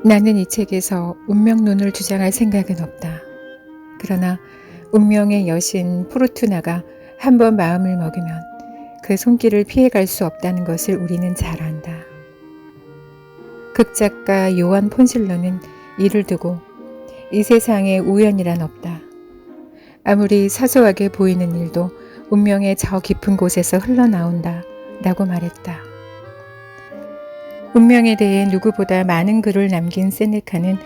나는 이 책에서 운명론을 주장할 생각은 없다. 그러나 운명의 여신 포르투나가 한번 마음을 먹으면 그 손길을 피해갈 수 없다는 것을 우리는 잘 안다. 극작가 요한 폰실러는 이를 두고 이 세상에 우연이란 없다. 아무리 사소하게 보이는 일도 운명의 저 깊은 곳에서 흘러나온다 라고 말했다. 운명에 대해 누구보다 많은 글을 남긴 세네카는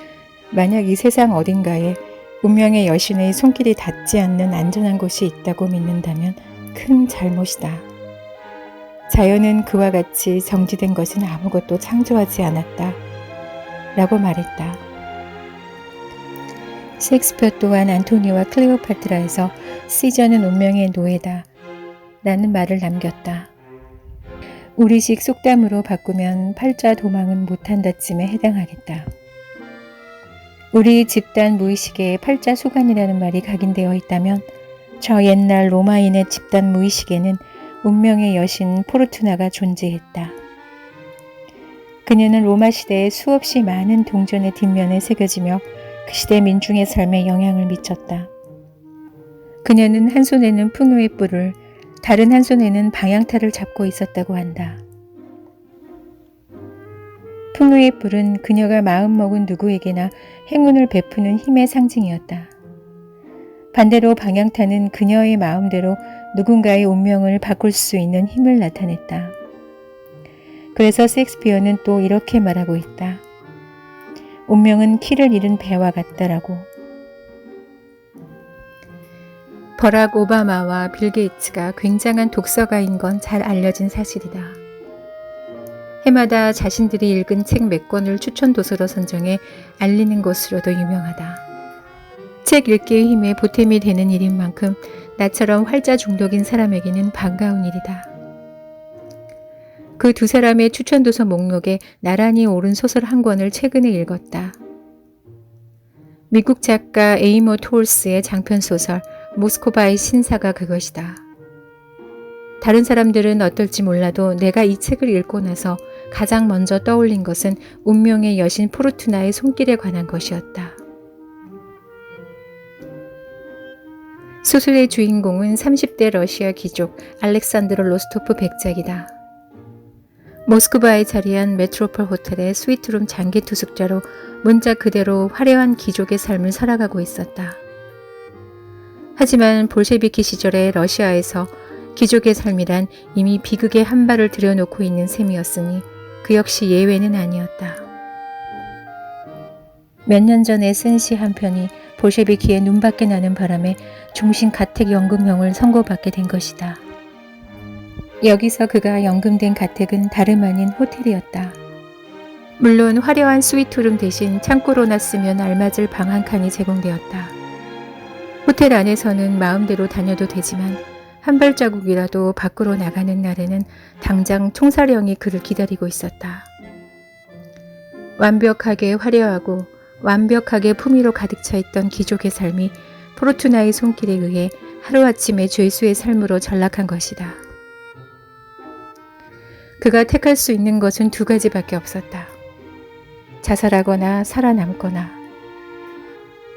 만약 이 세상 어딘가에 운명의 여신의 손길이 닿지 않는 안전한 곳이 있다고 믿는다면 큰 잘못이다. 자연은 그와 같이 정지된 것은 아무것도 창조하지 않았다. 라고 말했다. 셰익스피어 또한 안토니와 클레오파트라에서 시저는 운명의 노예다. 라는 말을 남겼다. 우리식 속담으로 바꾸면 팔자 도망은 못한다쯤에 해당하겠다. 우리 집단 무의식에 팔자 소관이라는 말이 각인되어 있다면 저 옛날 로마인의 집단 무의식에는 운명의 여신 포르투나가 존재했다. 그녀는 로마 시대에 수없이 많은 동전의 뒷면에 새겨지며 그 시대 민중의 삶에 영향을 미쳤다. 그녀는 한 손에는 풍요의 뿔을, 다른 한 손에는 방향타를 잡고 있었다고 한다. 풍요의 뿔은 그녀가 마음먹은 누구에게나 행운을 베푸는 힘의 상징이었다. 반대로 방향타는 그녀의 마음대로 누군가의 운명을 바꿀 수 있는 힘을 나타냈다. 그래서 셰익스피어는 또 이렇게 말하고 있다. 운명은 키를 잃은 배와 같다라고. 버락 오바마와 빌 게이츠가 굉장한 독서가인 건 잘 알려진 사실이다. 해마다 자신들이 읽은 책 몇 권을 추천 도서로 선정해 알리는 것으로도 유명하다. 책 읽기의 힘에 보탬이 되는 일인 만큼 나처럼 활자 중독인 사람에게는 반가운 일이다. 그 두 사람의 추천 도서 목록에 나란히 오른 소설 한 권을 최근에 읽었다. 미국 작가 에이머 토울스의 장편소설 모스코바의 신사가 그것이다. 다른 사람들은 어떨지 몰라도 내가 이 책을 읽고 나서 가장 먼저 떠올린 것은 운명의 여신 포르투나의 손길에 관한 것이었다. 소설의 주인공은 30대 러시아 귀족 알렉산드로 로스토프 백작이다. 모스크바에 자리한 메트로폴 호텔의 스위트룸 장기 투숙자로 문자 그대로 화려한 귀족의 삶을 살아가고 있었다. 하지만 볼셰비키 시절의 러시아에서 귀족의 삶이란 이미 비극의 한 발을 들여놓고 있는 셈이었으니 그 역시 예외는 아니었다. 몇 년 전에 쓴 시 한 편이 볼셰비키의 눈밖에 나는 바람에 종신 가택연금형을 선고받게 된 것이다. 여기서 그가 연금된 가택은 다름 아닌 호텔이었다. 물론 화려한 스위트룸 대신 창고로나 쓰면 알맞을 방 한 칸이 제공되었다. 호텔 안에서는 마음대로 다녀도 되지만 한 발자국이라도 밖으로 나가는 날에는 당장 총사령이 그를 기다리고 있었다. 완벽하게 화려하고 완벽하게 품위로 가득 차 있던 귀족의 삶이 포르투나의 손길에 의해 하루아침에 죄수의 삶으로 전락한 것이다. 그가 택할 수 있는 것은 두 가지밖에 없었다. 자살하거나 살아남거나.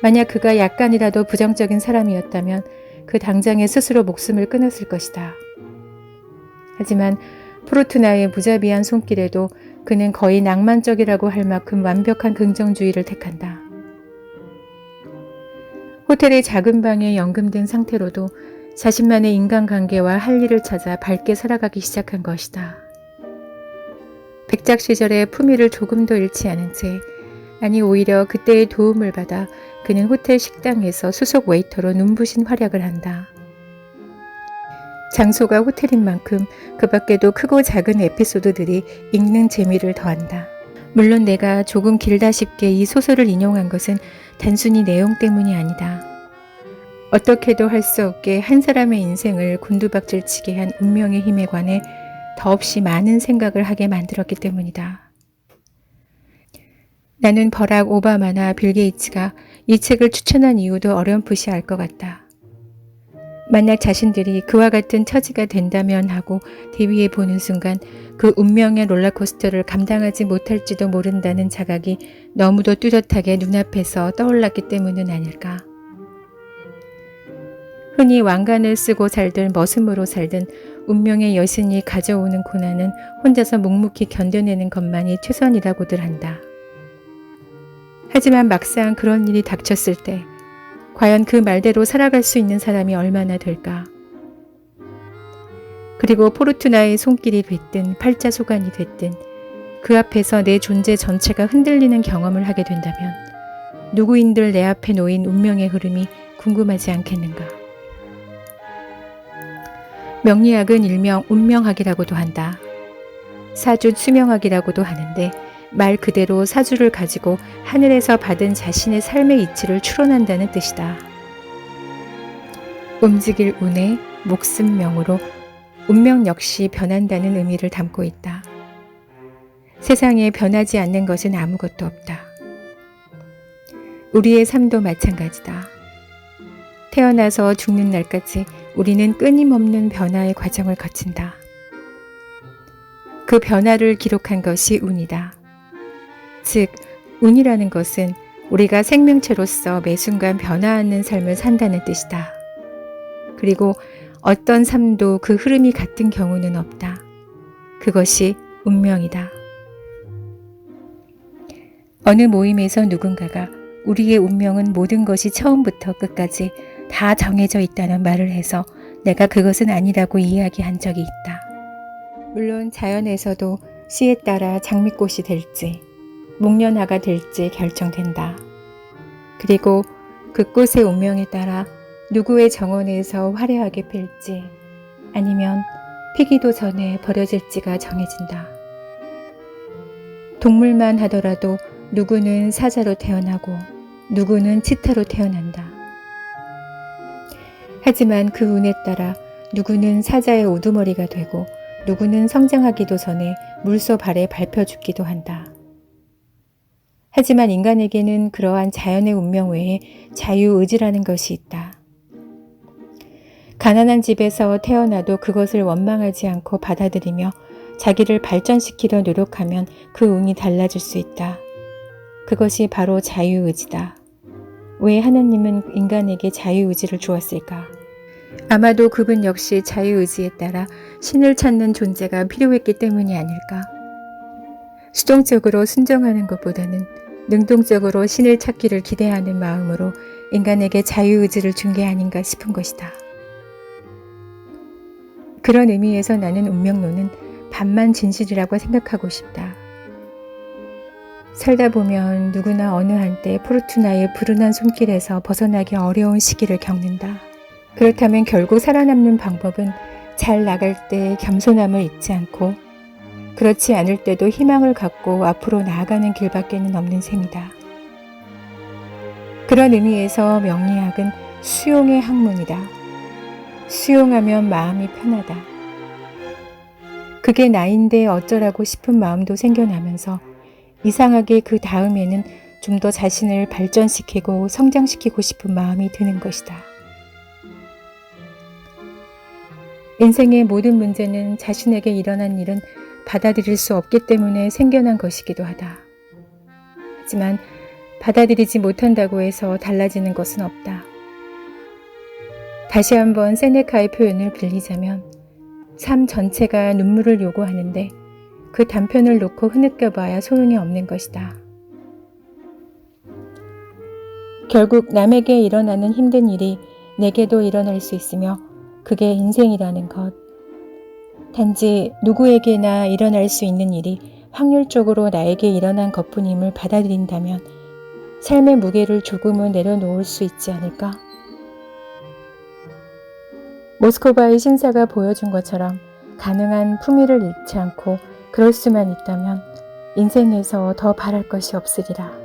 만약 그가 약간이라도 부정적인 사람이었다면 그 당장에 스스로 목숨을 끊었을 것이다. 하지만 포르투나의 무자비한 손길에도 그는 거의 낭만적이라고 할 만큼 완벽한 긍정주의를 택한다. 호텔의 작은 방에 연금된 상태로도 자신만의 인간관계와 할 일을 찾아 밝게 살아가기 시작한 것이다. 백작 시절의 품위를 조금도 잃지 않은 채, 아니 오히려 그때의 도움을 받아 그는 호텔 식당에서 수석 웨이터로 눈부신 활약을 한다. 장소가 호텔인 만큼 그 밖에도 크고 작은 에피소드들이 읽는 재미를 더한다. 물론 내가 조금 길다 싶게 이 소설을 인용한 것은 단순히 내용 때문이 아니다. 어떻게도 할 수 없게 한 사람의 인생을 곤두박질치게 한 운명의 힘에 관해 더없이 많은 생각을 하게 만들었기 때문이다. 나는 버락 오바마나 빌 게이츠가 이 책을 추천한 이유도 어렴풋이 알 것 같다. 만약 자신들이 그와 같은 처지가 된다면 하고 대위에 보는 순간 그 운명의 롤러코스터를 감당하지 못할지도 모른다는 자각이 너무도 뚜렷하게 눈앞에서 떠올랐기 때문은 아닐까. 흔히 왕관을 쓰고 살든 머슴으로 살든 운명의 여신이 가져오는 고난은 혼자서 묵묵히 견뎌내는 것만이 최선이라고들 한다. 하지만 막상 그런 일이 닥쳤을 때 과연 그 말대로 살아갈 수 있는 사람이 얼마나 될까? 그리고 포르투나의 손길이 됐든 팔자소간이 됐든 그 앞에서 내 존재 전체가 흔들리는 경험을 하게 된다면 누구인들 내 앞에 놓인 운명의 흐름이 궁금하지 않겠는가? 명리학은 일명 운명학이라고도 한다. 사주 수명학이라고도 하는데 말 그대로 사주를 가지고 하늘에서 받은 자신의 삶의 이치를 추론한다는 뜻이다. 움직일 운에 목숨 명으로 운명 역시 변한다는 의미를 담고 있다. 세상에 변하지 않는 것은 아무것도 없다. 우리의 삶도 마찬가지다. 태어나서 죽는 날까지 우리는 끊임없는 변화의 과정을 거친다. 그 변화를 기록한 것이 운이다. 즉, 운이라는 것은 우리가 생명체로서 매 순간 변화하는 삶을 산다는 뜻이다. 그리고 어떤 삶도 그 흐름이 같은 경우는 없다. 그것이 운명이다. 어느 모임에서 누군가가 우리의 운명은 모든 것이 처음부터 끝까지 다 정해져 있다는 말을 해서 내가 그것은 아니라고 이야기한 적이 있다. 물론 자연에서도 씨에 따라 장미꽃이 될지 목련화가 될지 결정된다. 그리고 그 꽃의 운명에 따라 누구의 정원에서 화려하게 필지 아니면 피기도 전에 버려질지가 정해진다. 동물만 하더라도 누구는 사자로 태어나고 누구는 치타로 태어난다. 하지만 그 운에 따라 누구는 사자의 우두머리가 되고 누구는 성장하기도 전에 물소 발에 밟혀 죽기도 한다. 하지만 인간에게는 그러한 자연의 운명 외에 자유의지라는 것이 있다. 가난한 집에서 태어나도 그것을 원망하지 않고 받아들이며 자기를 발전시키려 노력하면 그 운이 달라질 수 있다. 그것이 바로 자유의지다. 왜 하나님은 인간에게 자유의지를 주었을까? 아마도 그분 역시 자유의지에 따라 신을 찾는 존재가 필요했기 때문이 아닐까? 수동적으로 순종하는 것보다는 능동적으로 신을 찾기를 기대하는 마음으로 인간에게 자유의지를 준 게 아닌가 싶은 것이다. 그런 의미에서 나는 운명론은 반만 진실이라고 생각하고 싶다. 살다 보면 누구나 어느 한때 포르투나의 불운한 손길에서 벗어나기 어려운 시기를 겪는다. 그렇다면 결국 살아남는 방법은 잘 나갈 때 겸손함을 잊지 않고 그렇지 않을 때도 희망을 갖고 앞으로 나아가는 길밖에는 없는 셈이다. 그런 의미에서 명리학은 수용의 학문이다. 수용하면 마음이 편하다. 그게 나인데 어쩌라고 싶은 마음도 생겨나면서 이상하게 그 다음에는 좀 더 자신을 발전시키고 성장시키고 싶은 마음이 드는 것이다. 인생의 모든 문제는 자신에게 일어난 일은 받아들일 수 없기 때문에 생겨난 것이기도 하다. 하지만 받아들이지 못한다고 해서 달라지는 것은 없다. 다시 한번 세네카의 표현을 빌리자면 삶 전체가 눈물을 요구하는데 그 단편을 놓고 흐느껴봐야 소용이 없는 것이다. 결국 남에게 일어나는 힘든 일이 내게도 일어날 수 있으며 그게 인생이라는 것. 단지 누구에게나 일어날 수 있는 일이 확률적으로 나에게 일어난 것뿐임을 받아들인다면 삶의 무게를 조금은 내려놓을 수 있지 않을까? 모스코바의 신사가 보여준 것처럼 가능한 품위를 잃지 않고 그럴 수만 있다면 인생에서 더 바랄 것이 없으리라.